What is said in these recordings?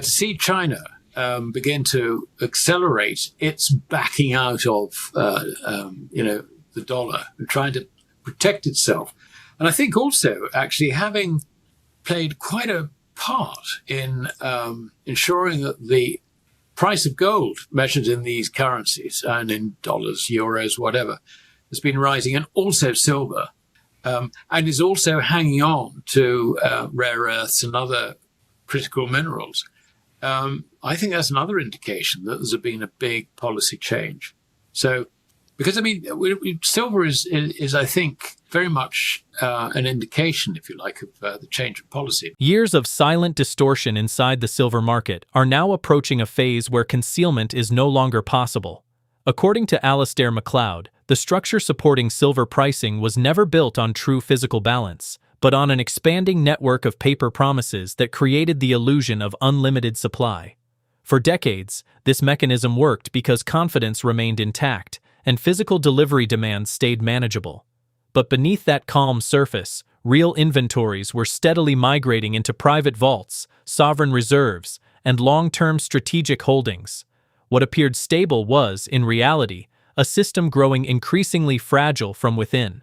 To see China begin to accelerate its backing out of, the dollar and trying to protect itself. And I think also actually having played quite a part in ensuring that the price of gold measured in these currencies and in dollars, euros, whatever, has been rising, and also silver, and is also hanging on to rare earths and other critical minerals. I think that's another indication that there's been a big policy change. So, because silver is I think, very much an indication, if you like, of the change of policy. Years of silent distortion inside the silver market are now approaching a phase where concealment is no longer possible. According to Alasdair Macleod, the structure supporting silver pricing was never built on true physical balance, but on an expanding network of paper promises that created the illusion of unlimited supply. For decades, this mechanism worked because confidence remained intact and physical delivery demands stayed manageable. But beneath that calm surface, real inventories were steadily migrating into private vaults, sovereign reserves, and long-term strategic holdings. What appeared stable was, in reality, a system growing increasingly fragile from within.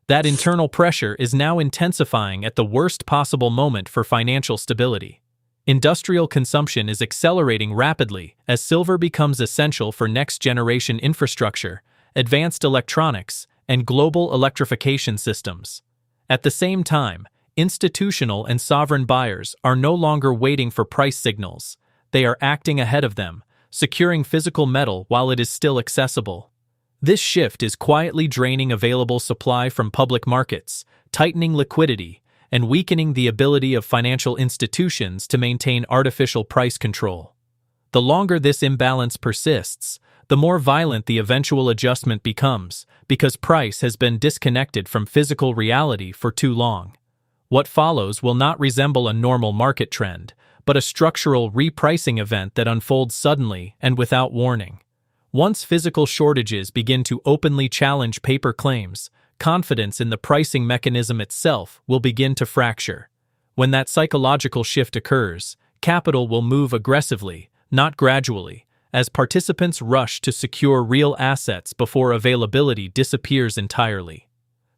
That internal pressure is now intensifying at the worst possible moment for financial stability. Industrial consumption is accelerating rapidly as silver becomes essential for next-generation infrastructure, advanced electronics, and global electrification systems. At the same time, institutional and sovereign buyers are no longer waiting for price signals. They are acting ahead of them, securing physical metal while it is still accessible. This shift is quietly draining available supply from public markets, tightening liquidity, and weakening the ability of financial institutions to maintain artificial price control. The longer this imbalance persists, the more violent the eventual adjustment becomes, because price has been disconnected from physical reality for too long. What follows will not resemble a normal market trend, but a structural repricing event that unfolds suddenly and without warning. Once physical shortages begin to openly challenge paper claims, confidence in the pricing mechanism itself will begin to fracture. When that psychological shift occurs, capital will move aggressively, not gradually, as participants rush to secure real assets before availability disappears entirely.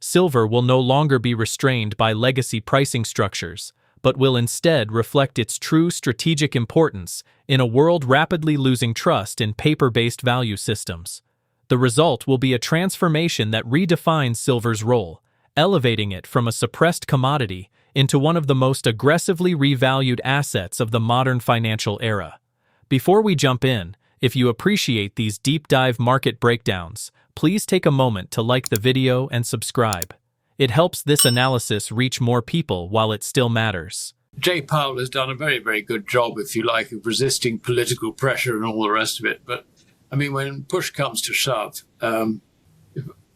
Silver will no longer be restrained by legacy pricing structures, but will instead reflect its true strategic importance in a world rapidly losing trust in paper-based value systems. The result will be a transformation that redefines silver's role, elevating it from a suppressed commodity into one of the most aggressively revalued assets of the modern financial era. Before we jump in, if you appreciate these deep dive market breakdowns, please take a moment to like the video and subscribe. It helps this analysis reach more people while it still matters. Jay Powell has done a very, very good job, if you like, of resisting political pressure and all the rest of it. But when push comes to shove,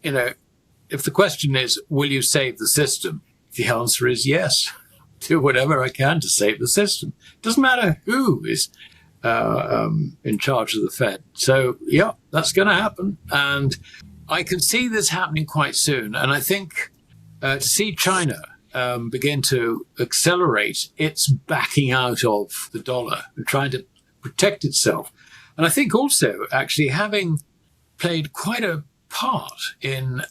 if the question is, will you save the system? The answer is yes. Do whatever I can to save the system. Doesn't matter who is in charge of the Fed. So, yeah, that's going to happen. And I can see this happening quite soon. And I think to see China begin to accelerate its backing out of the dollar and trying to protect itself. And I think also actually having played quite a part in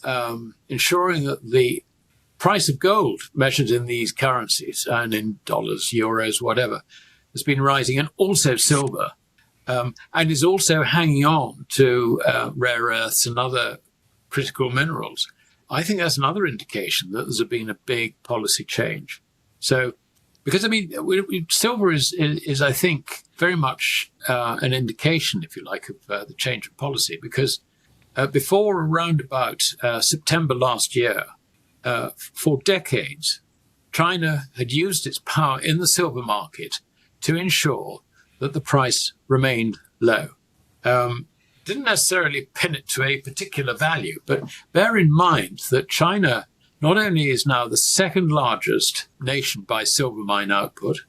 ensuring that the price of gold measured in these currencies and in dollars, euros, whatever, has been rising, and also silver, and is also hanging on to rare earths and other critical minerals. I think that's another indication that there's been a big policy change. So, because silver is I think, very much an indication, if you like, of the change of policy. Because before around about September last year, for decades, China had used its power in the silver market to ensure that the price remained low. Didn't necessarily pin it to a particular value, but bear in mind that China not only is now the second largest nation by silver mine output,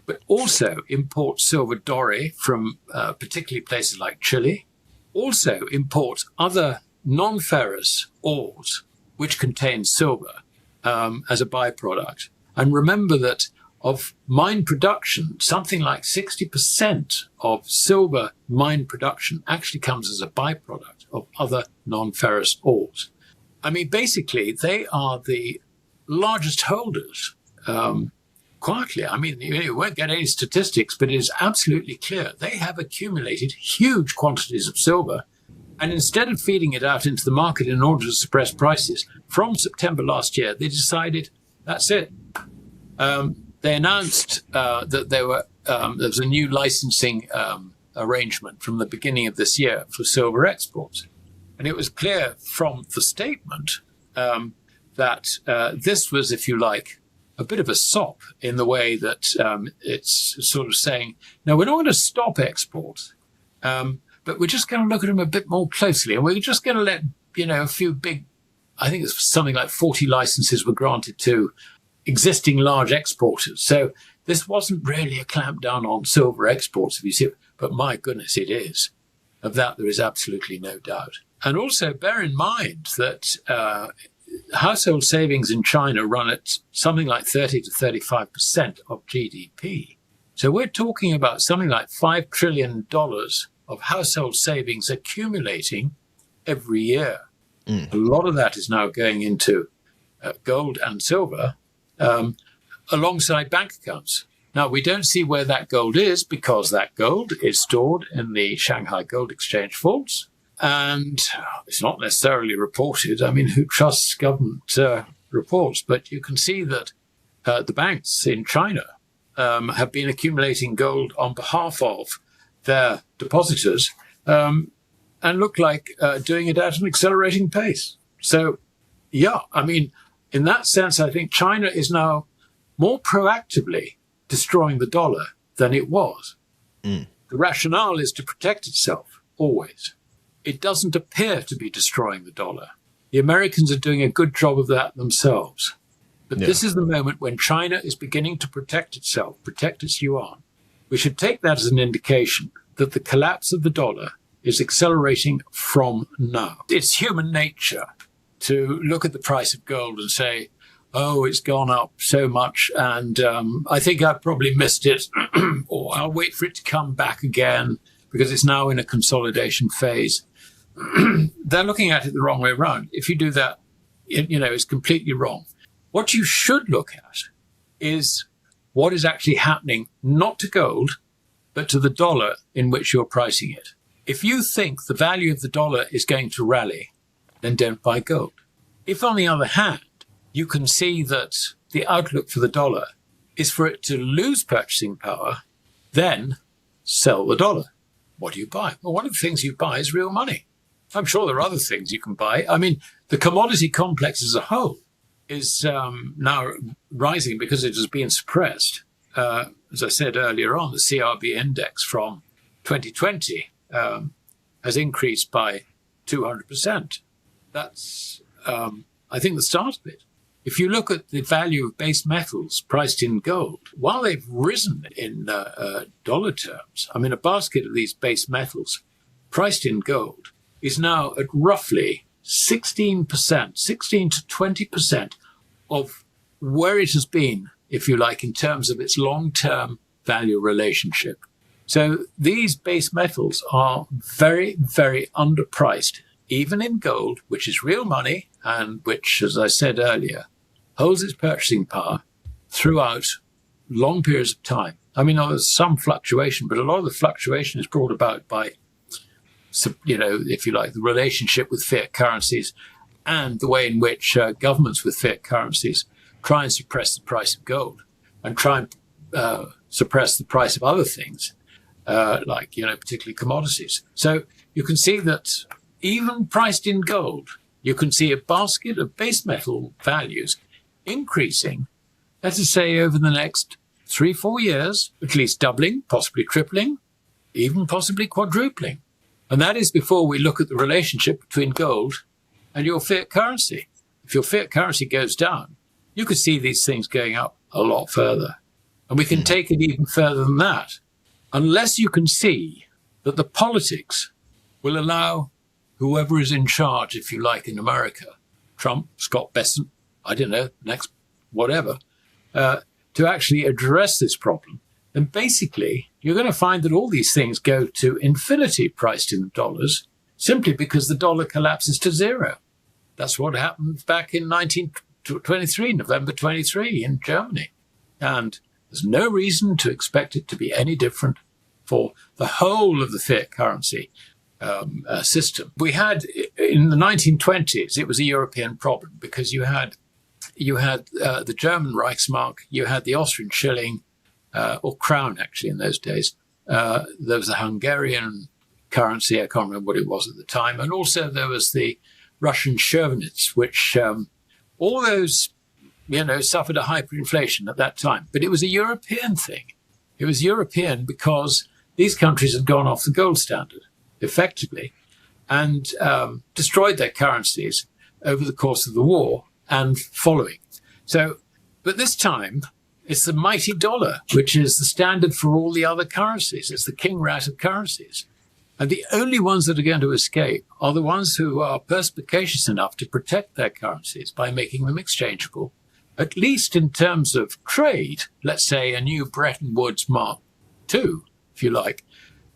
but also imports silver doré from particularly places like Chile, also imports other non-ferrous ores which contain silver as a byproduct. And remember that of mine production, something like 60% of silver mine production actually comes as a byproduct of other non-ferrous ores. I mean, basically, they are the largest holders, quietly. I mean, you won't get any statistics, but it is absolutely clear. They have accumulated huge quantities of silver. And instead of feeding it out into the market in order to suppress prices, from September last year, they decided that's it. They announced that there was a new licensing arrangement from the beginning of this year for silver exports. And it was clear from the statement that this was, if you like, a bit of a sop in the way that it's sort of saying, no, we're not going to stop exports, but we're just going to look at them a bit more closely. And we're just going to let, a few big, I think it's something like 40 licenses were granted to existing large exporters. So this wasn't really a clampdown on silver exports, if you see, but my goodness, it is. Of that, there is absolutely no doubt. And also bear in mind that household savings in China run at something like 30 to 35% of GDP. So we're talking about something like $5 trillion of household savings accumulating every year. A lot of that is now going into gold and silver alongside bank accounts. Now, we don't see where that gold is because that gold is stored in the Shanghai Gold Exchange vaults. And it's not necessarily reported. I mean, who trusts government reports? But you can see that the banks in China have been accumulating gold on behalf of their depositors and look like doing it at an accelerating pace. So, yeah, I mean, in that sense, I think China is now more proactively destroying the dollar than it was. The rationale is to protect itself, always. It doesn't appear to be destroying the dollar. The Americans are doing a good job of that themselves. But this is the moment when China is beginning to protect itself, protect its yuan. We should take that as an indication that the collapse of the dollar is accelerating from now. It's human nature to look at the price of gold and say, oh, it's gone up so much, and I think I've probably missed it, or I'll wait for it to come back again because it's now in a consolidation phase. They're looking at it the wrong way around. If you do that, it's completely wrong. What you should look at is what is actually happening, not to gold, but to the dollar in which you're pricing it. If you think the value of the dollar is going to rally, then don't buy gold. If, on the other hand, you can see that the outlook for the dollar is for it to lose purchasing power, then sell the dollar. What do you buy? Well, one of the things you buy is real money. I'm sure there are other things you can buy. I mean, the commodity complex as a whole is now rising because it has been suppressed. As I said earlier on, the CRB index from 2020 has increased by 200%. That's, I think, the start of it. If you look at the value of base metals priced in gold, while they've risen in dollar terms, I mean, a basket of these base metals priced in gold is now at roughly 16%, 16 to 20% of where it has been, if you like, in terms of its long-term value relationship. So these base metals are very, very underpriced, even in gold, which is real money and which, as I said earlier, holds its purchasing power throughout long periods of time. I mean, there's some fluctuation, but a lot of the fluctuation is brought about by, if you like, the relationship with fiat currencies and the way in which governments with fiat currencies try and suppress the price of gold and try and suppress the price of other things, particularly commodities. So you can see that even priced in gold, you can see a basket of base metal values increasing, let us say, over the next 3-4 years, at least doubling, possibly tripling, even possibly quadrupling. And that is before we look at the relationship between gold and your fiat currency. If your fiat currency goes down, you could see these things going up a lot further. And we can take it even further than that, unless you can see that the politics will allow whoever is in charge, if you like, in America, Trump, Scott Bessent, I don't know, next, whatever, to actually address this problem, then basically you're going to find that all these things go to infinity priced in dollars simply because the dollar collapses to zero. That's what happened back in 1923, November 23 in Germany. And there's no reason to expect it to be any different for the whole of the fiat currency system. We had, in the 1920s, it was a European problem because you had the German Reichsmark, you had the Austrian shilling, or crown actually in those days. There was the Hungarian currency, I can't remember what it was at the time, and also there was the Russian chvernets, which all those, suffered a hyperinflation at that time. But it was a European thing. It was European because these countries had gone off the gold standard, effectively, and destroyed their currencies over the course of the war and following. So, but this time, it's the mighty dollar, which is the standard for all the other currencies. It's the king rat of currencies. And the only ones that are going to escape are the ones who are perspicacious enough to protect their currencies by making them exchangeable, at least in terms of trade. Let's say a new Bretton Woods Mark II, if you like,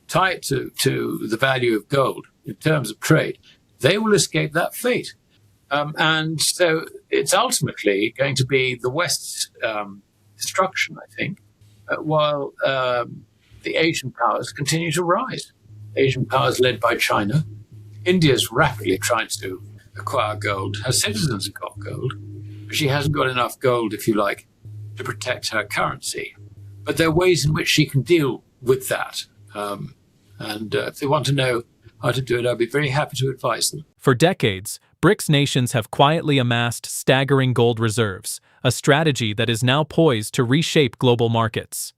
tie it to the value of gold in terms of trade. They will escape that fate. And so it's ultimately going to be the West's destruction, I think, while the Asian powers continue to rise. Asian powers led by China. India's rapidly trying to acquire gold. Her citizens have got gold, but she hasn't got enough gold, if you like, to protect her currency. But there are ways in which she can deal with that. And if they want to know how to do it, I'll be very happy to advise them. For decades, BRICS nations have quietly amassed staggering gold reserves, a strategy that is now poised to reshape global markets.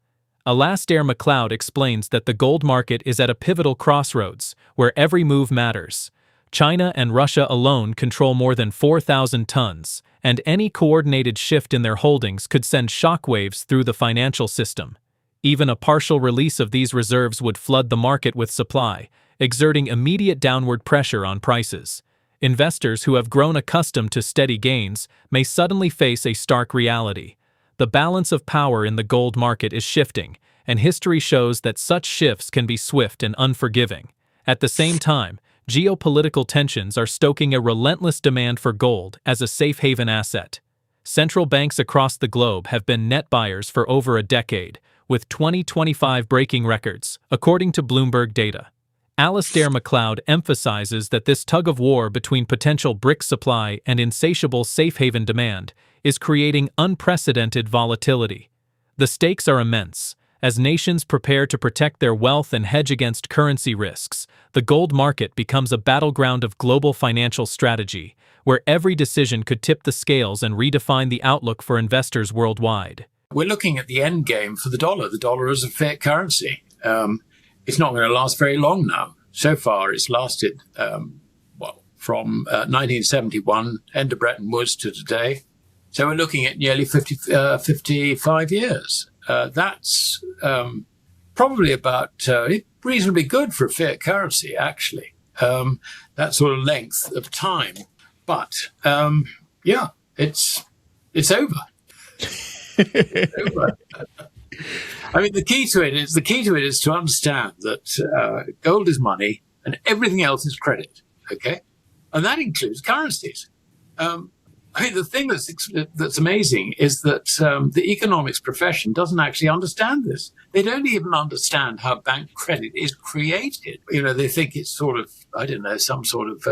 Alasdair Macleod explains that the gold market is at a pivotal crossroads, where every move matters. China and Russia alone control more than 4,000 tons, and any coordinated shift in their holdings could send shockwaves through the financial system. Even a partial release of these reserves would flood the market with supply, exerting immediate downward pressure on prices. Investors who have grown accustomed to steady gains may suddenly face a stark reality. The balance of power in the gold market is shifting, and history shows that such shifts can be swift and unforgiving. At the same time, geopolitical tensions are stoking a relentless demand for gold as a safe haven asset. Central banks across the globe have been net buyers for over a decade, with 2025 breaking records, according to Bloomberg data. Alasdair Macleod emphasizes that this tug-of-war between potential BRICS supply and insatiable safe haven demand is creating unprecedented volatility. The stakes are immense. As nations prepare to protect their wealth and hedge against currency risks, the gold market becomes a battleground of global financial strategy, where every decision could tip the scales and redefine the outlook for investors worldwide. We're looking at the end game for the dollar. The dollar is a fiat currency. It's not going to last very long now. So far, it's lasted, from 1971, end of Bretton Woods, to today. So we're looking at nearly 55 years. That's probably about reasonably good for a fiat currency, actually, that sort of length of time. But, it's over. It's over. I mean, the key to it is to understand that gold is money and everything else is credit. Okay, and that includes currencies. I mean, the thing that's amazing is that the economics profession doesn't actually understand this. They don't even understand how bank credit is created. They think it's sort of, I don't know, some sort of,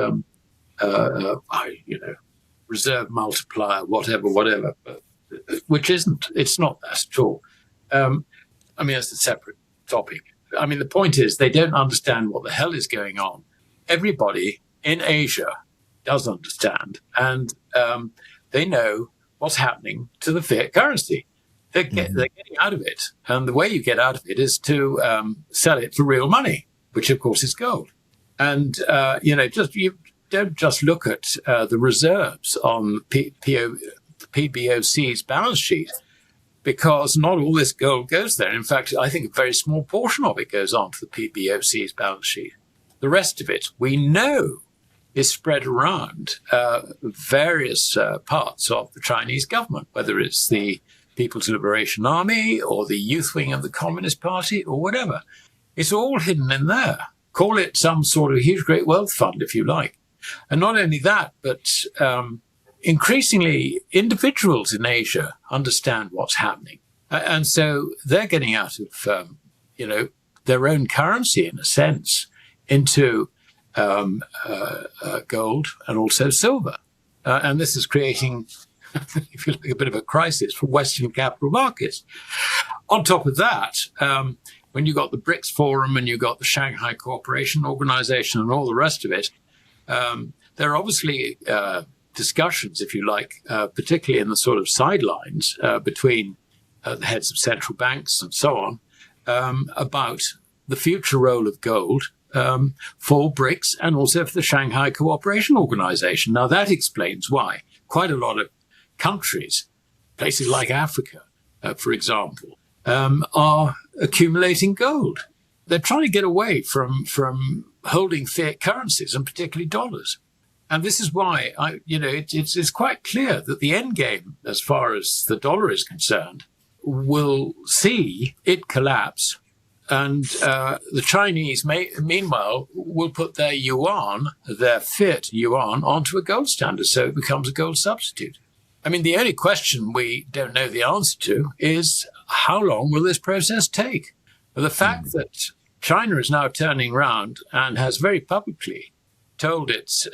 reserve multiplier, whatever, but, which isn't. It's not that at all. I mean, that's a separate topic. I mean, the point is they don't understand what the hell is going on. Everybody in Asia does understand, and they know what's happening to the fiat currency. They're getting out of it, and the way you get out of it is to sell it for real money, which of course is gold. And you don't just look at the reserves on PBOC's balance sheet, because not all this gold goes there. In fact, I think a very small portion of it goes onto the PBOC's balance sheet. The rest of it, we know, is spread around various parts of the Chinese government, whether it's the People's Liberation Army or the youth wing of the Communist Party or whatever. It's all hidden in there. Call it some sort of huge, great wealth fund, if you like. And not only that, but increasingly individuals in Asia understand what's happening. And so they're getting out of, their own currency, in a sense, into gold and also silver. And this is creating, if you like, a bit of a crisis for Western capital markets. On top of that, when you got the BRICS Forum and you got the Shanghai Cooperation Organization and all the rest of it, there are obviously discussions, if you like, particularly in the sort of sidelines between the heads of central banks and so on, about the future role of gold for BRICS and also for the Shanghai Cooperation Organization. Now, that explains why quite a lot of countries, places like Africa, for example, are accumulating gold. They're trying to get away from holding fiat currencies, and particularly dollars. And this is why it's quite clear that the endgame, as far as the dollar is concerned, will see it collapse. And the Chinese, meanwhile, will put their yuan, their fiat yuan, onto a gold standard, so it becomes a gold substitute. I mean, the only question we don't know the answer to is how long will this process take? The fact that China is now turning around and has very publicly told its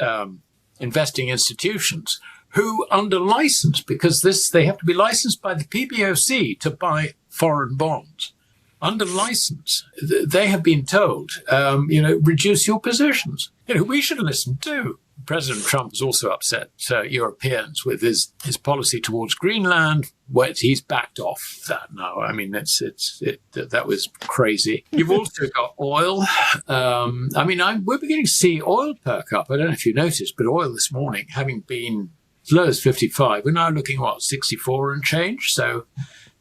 investing institutions who under license, because they have to be licensed by the PBOC to buy foreign bonds. Under license, they have been told, reduce your positions. We should listen too. President Trump has also upset Europeans with his policy towards Greenland, where he's backed off that now. I mean, that was crazy. You've also got oil. We're beginning to see oil perk up. I don't know if you noticed, but oil this morning, having been as low as 55, we're now looking, 64 and change, so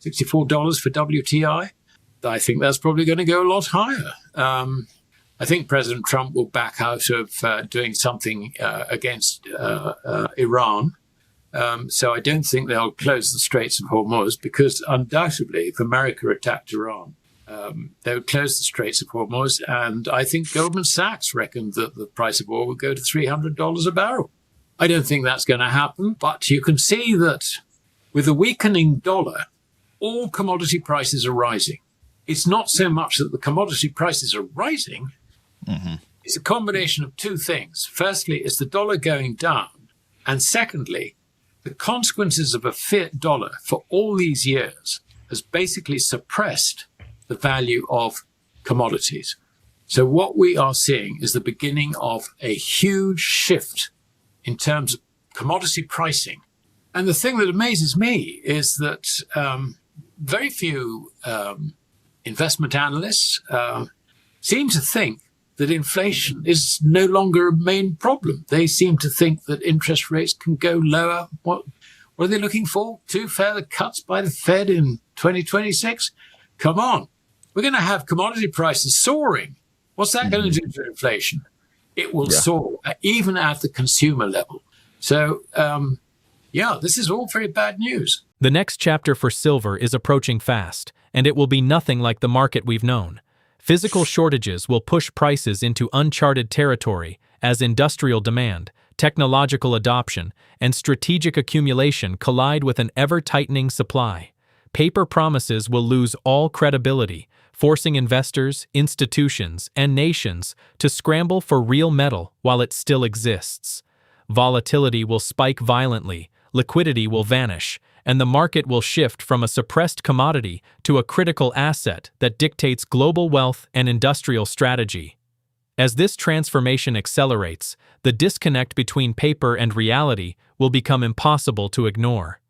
$64 for WTI. I think that's probably going to go a lot higher. I think President Trump will back out of doing something against Iran. So I don't think they'll close the Straits of Hormuz, because undoubtedly, if America attacked Iran, they would close the Straits of Hormuz. And I think Goldman Sachs reckoned that the price of oil would go to $300 a barrel. I don't think that's going to happen. But you can see that with a weakening dollar, all commodity prices are rising. It's not so much that the commodity prices are rising. Mm-hmm. It's a combination of two things. Firstly, is the dollar going down? And secondly, the consequences of a fiat dollar for all these years has basically suppressed the value of commodities. So what we are seeing is the beginning of a huge shift in terms of commodity pricing. And the thing that amazes me is that very few investment analysts seem to think that inflation is no longer a main problem. They seem to think that interest rates can go lower. What are they looking for? 2 further cuts by the Fed in 2026? Come on. We're going to have commodity prices soaring. What's that going to do to inflation? It will soar, even at the consumer level. So, this is all very bad news. The next chapter for silver is approaching fast, and it will be nothing like the market we've known. Physical shortages will push prices into uncharted territory as industrial demand, technological adoption, and strategic accumulation collide with an ever-tightening supply. Paper promises will lose all credibility, forcing investors, institutions, and nations to scramble for real metal while it still exists. Volatility will spike violently, liquidity will vanish, and the market will shift from a suppressed commodity to a critical asset that dictates global wealth and industrial strategy. As this transformation accelerates, the disconnect between paper and reality will become impossible to ignore.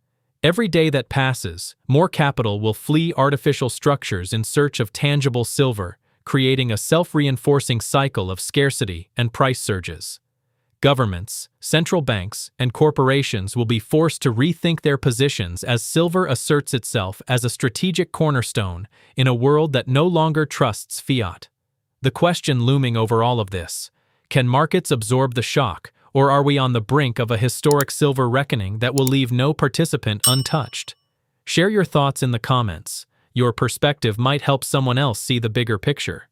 Every day that passes, more capital will flee artificial structures in search of tangible silver, creating a self-reinforcing cycle of scarcity and price surges. Governments, central banks, and corporations will be forced to rethink their positions as silver asserts itself as a strategic cornerstone in a world that no longer trusts fiat. The question looming over all of this: can markets absorb the shock, or are we on the brink of a historic silver reckoning that will leave no participant untouched? Share your thoughts in the comments. Your perspective might help someone else see the bigger picture.